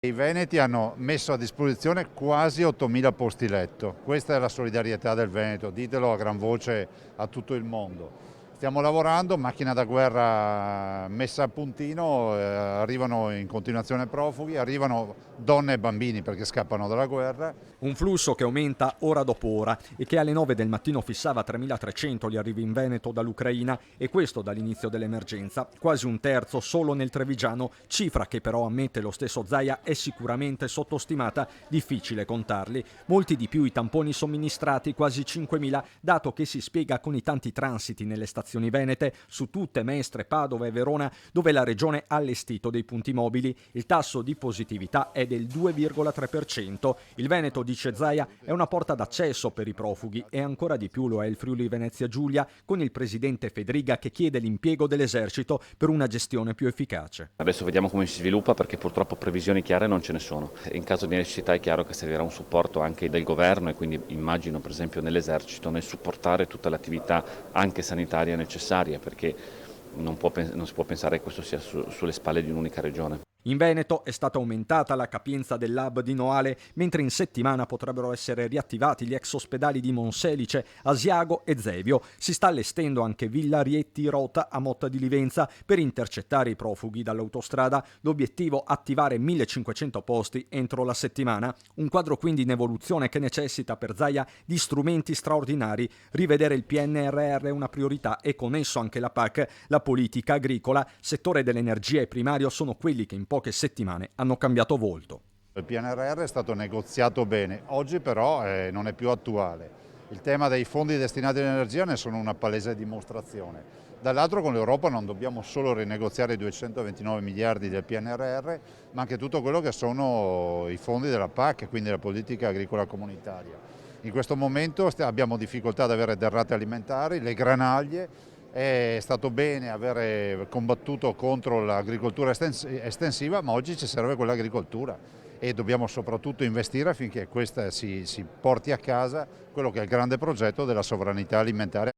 I Veneti hanno messo a disposizione quasi 8.000 posti letto. Questa è la solidarietà del Veneto, ditelo a gran voce a tutto il mondo. Stiamo lavorando, macchina da guerra messa a puntino, arrivano in continuazione profughi, arrivano donne e bambini perché scappano dalla guerra. Un flusso che aumenta ora dopo ora e che alle 9 del mattino fissava 3.300 gli arrivi in Veneto dall'Ucraina, e questo dall'inizio dell'emergenza, quasi un terzo solo nel Trevigiano, cifra che però, ammette lo stesso Zaia, è sicuramente sottostimata, difficile contarli. Molti di più i tamponi somministrati, quasi 5.000, dato che si spiega con i tanti transiti nelle stazioni venete, su tutte Mestre, Padova e Verona, dove la regione ha allestito dei punti mobili. Il tasso di positività è del 2,3%. Il Veneto, dice Zaia, è una porta d'accesso per i profughi, e ancora di più lo è il Friuli Venezia Giulia, con il presidente Fedriga che chiede l'impiego dell'esercito per una gestione più efficace. Adesso vediamo come si sviluppa, perché purtroppo previsioni chiare non ce ne sono. In caso di necessità è chiaro che servirà un supporto anche del governo, e quindi immagino per esempio nell'esercito nel supportare tutta l'attività anche sanitaria necessaria, perché non si può pensare che questo sia sulle spalle di un'unica regione. In Veneto è stata aumentata la capienza dell'hub di Noale, mentre in settimana potrebbero essere riattivati gli ex ospedali di Monselice, Asiago e Zevio. Si sta allestendo anche Villa Rieti Rota a Motta di Livenza per intercettare i profughi dall'autostrada. L'obiettivo: attivare 1.500 posti entro la settimana. Un quadro quindi in evoluzione che necessita per Zaia di strumenti straordinari. Rivedere il PNRR è una priorità, e con esso anche la PAC, la politica agricola, settore dell'energia e primario sono quelli che in poche settimane hanno cambiato volto. Il PNRR è stato negoziato bene, oggi però non è più attuale. Il tema dei fondi destinati all'energia ne sono una palese dimostrazione. Dall'altro, con l'Europa non dobbiamo solo rinegoziare i 229 miliardi del PNRR, ma anche tutto quello che sono i fondi della PAC, quindi la politica agricola comunitaria. In questo momento abbiamo difficoltà ad avere derrate alimentari, le granaglie. È stato bene aver combattuto contro l'agricoltura estensiva, ma oggi ci serve quell'agricoltura e dobbiamo soprattutto investire affinché questa si porti a casa quello che è il grande progetto della sovranità alimentare.